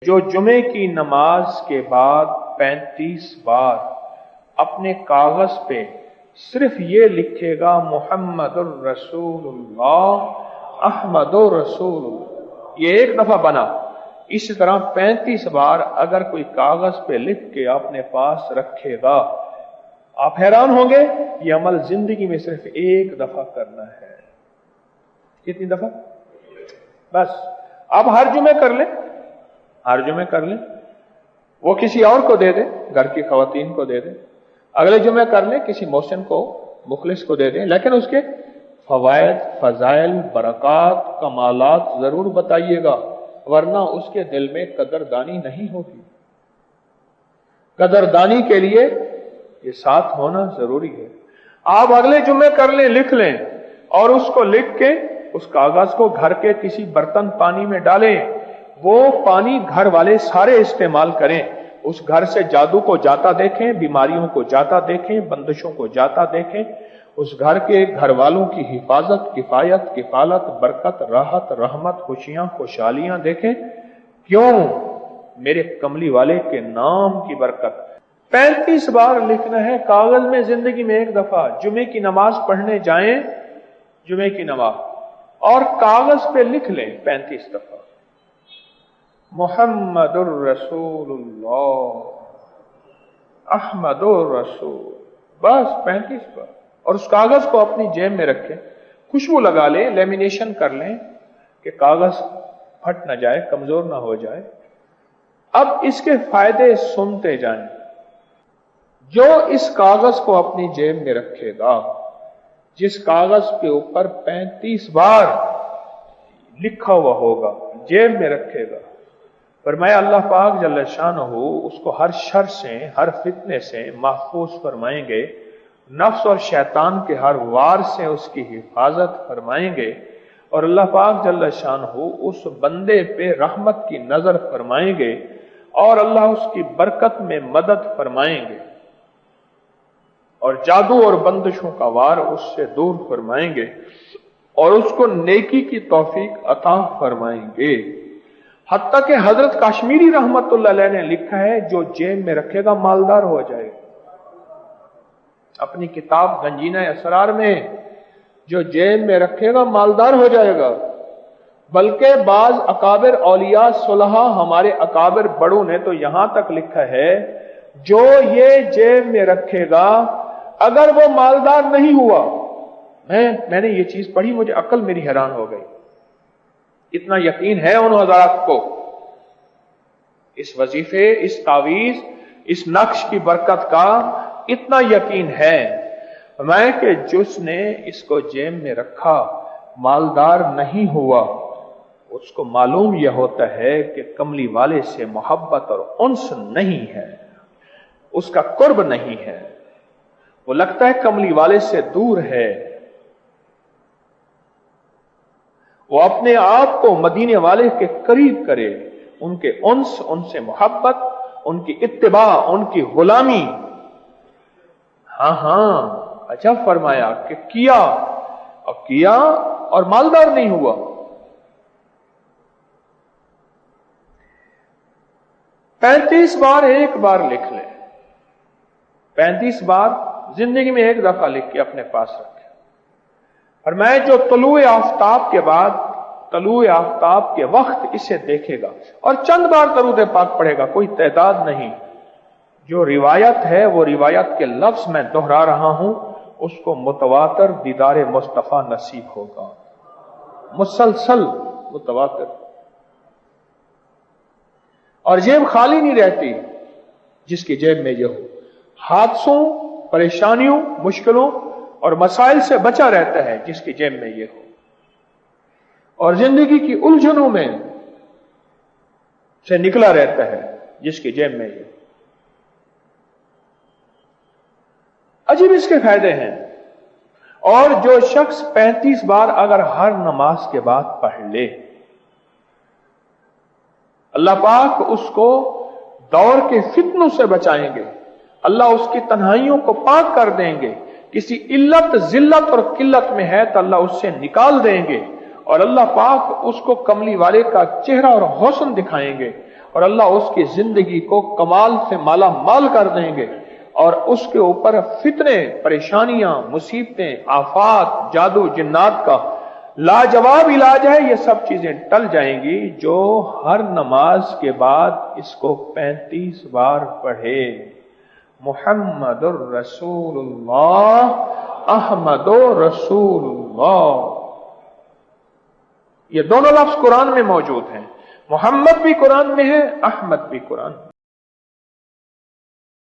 جو جمعے کی نماز کے بعد 35 بار اپنے کاغذ پہ صرف یہ لکھے گا محمد الرسول اللہ احمد الرسول اللہ، یہ ایک دفعہ بنا، اسی طرح 35 بار اگر کوئی کاغذ پہ لکھ کے اپنے پاس رکھے گا، آپ حیران ہوں گے یہ عمل زندگی میں صرف ایک دفعہ کرنا ہے۔ کتنی دفعہ؟ بس اب ہر جمعے کر لیں، ہر جمعے کر لیں، وہ کسی اور کو دے دیں، گھر کی خواتین کو دے دیں، اگلے جمعے کر لیں کسی محسن کو، مخلص کو دے دیں، لیکن اس کے فوائد، فضائل، برکات، کمالات ضرور بتائیے گا، ورنہ اس کے دل میں قدردانی نہیں ہوگی۔ قدردانی کے لیے یہ ساتھ ہونا ضروری ہے۔ آپ اگلے جمعے کر لیں، لکھ لیں، اور اس کو لکھ کے اس کاغذ کو گھر کے کسی برتن پانی میں ڈالیں، وہ پانی گھر والے سارے استعمال کریں، اس گھر سے جادو کو جاتا دیکھیں، بیماریوں کو جاتا دیکھیں، بندشوں کو جاتا دیکھیں، اس گھر کے گھر والوں کی حفاظت، کفایت، کفالت، برکت، راحت، رحمت، خوشیاں، خوشحالیاں دیکھیں۔ کیوں؟ میرے کملی والے کے نام کی برکت۔ 35 بار لکھنا ہے کاغذ میں، زندگی میں ایک دفعہ۔ جمعے کی نماز پڑھنے جائیں، جمعے کی نماز، اور کاغذ پہ لکھ لیں 35 دفعہ محمد الرسول اللہ احمد الرسول، بس 35 بار، اور اس کاغذ کو اپنی جیب میں رکھیں، خوشبو لگا لیں، لیمینیشن کر لیں کہ کاغذ پھٹ نہ جائے، کمزور نہ ہو جائے۔ اب اس کے فائدے سنتے جائیں۔ جو اس کاغذ کو اپنی جیب میں رکھے گا، جس کاغذ کے اوپر 35 بار لکھا ہوا ہوگا، جیب میں رکھے گا، فرمایا اللہ پاک جل شانہ اس کو ہر شر سے، ہر فتنے سے محفوظ فرمائیں گے، نفس اور شیطان کے ہر وار سے اس کی حفاظت فرمائیں گے، اور اللہ پاک جل شانہ اس بندے پہ رحمت کی نظر فرمائیں گے، اور اللہ اس کی برکت میں مدد فرمائیں گے، اور جادو اور بندشوں کا وار اس سے دور فرمائیں گے، اور اس کو نیکی کی توفیق عطا فرمائیں گے۔ حتیٰ کہ حضرت کشمیری رحمت اللہ علیہ نے لکھا ہے جو جیب میں رکھے گا مالدار ہو جائے گا۔ اپنی کتاب گنجینہ اسرار میں، جو جیب میں رکھے گا مالدار ہو جائے گا۔ بلکہ بعض اکابر اولیاء صلحاء، ہمارے اکابر بڑوں نے تو یہاں تک لکھا ہے جو یہ جیب میں رکھے گا اگر وہ مالدار نہیں ہوا، میں نے یہ چیز پڑھی، مجھے عقل میری حیران ہو گئی، اتنا یقین ہے ان حضرات کو اس وظیفے، اس تعویذ، اس نقش کی برکت کا اتنا یقین ہے، میں کہ جس نے اس کو جیب میں رکھا مالدار نہیں ہوا، اس کو معلوم یہ ہوتا ہے کہ کملی والے سے محبت اور انس نہیں ہے، اس کا قرب نہیں ہے، وہ لگتا ہے کملی والے سے دور ہے، وہ اپنے آپ کو مدینے والے کے قریب کرے، ان کے انس، ان سے محبت، ان کی اتباع، ان کی غلامی۔ ہاں اچھا فرمایا کہ کیا اور مالدار نہیں ہوا۔ پینتیس بار ایک بار لکھ لیں، 35 بار زندگی میں ایک دفعہ لکھ کے اپنے پاس رکھیں۔ اور میں جو طلوع آفتاب کے بعد، طلوع آفتاب کے وقت اسے دیکھے گا اور چند بار درود پاک پڑھے گا، کوئی تعداد نہیں، جو روایت ہے وہ روایت کے لفظ میں دہرا رہا ہوں، اس کو متواتر دیدار مصطفیٰ نصیب ہوگا، مسلسل متواتر، اور جیب خالی نہیں رہتی جس کی جیب میں یہ ہو، حادثوں، پریشانیوں، مشکلوں اور مسائل سے بچا رہتا ہے جس کی جیب میں یہ ہو، اور زندگی کی الجھنوں میں سے نکلا رہتا ہے جس کی جیب میں یہ ہو۔ عجیب اس کے فائدے ہیں۔ اور جو شخص 35 بار اگر ہر نماز کے بعد پڑھ لے، اللہ پاک اس کو دور کے فتنوں سے بچائیں گے، اللہ اس کی تنہائیوں کو پاک کر دیں گے، کسی علت، ذلت اور قلت میں ہے تو اللہ اس سے نکال دیں گے، اور اللہ پاک اس کو کملی والے کا چہرہ اور حسن دکھائیں گے، اور اللہ اس کی زندگی کو کمال سے مالا مال کر دیں گے، اور اس کے اوپر فتنے، پریشانیاں، مصیبتیں، آفات، جادو جنات کا لاجواب علاج ہے، یہ سب چیزیں ٹل جائیں گی جو ہر نماز کے بعد اس کو 35 بار پڑھے۔ محمد الرسول اللہ، احمد رسول اللہ، یہ دونوں لفظ قرآن میں موجود ہیں، محمد بھی قرآن میں ہے، احمد بھی قرآن میں۔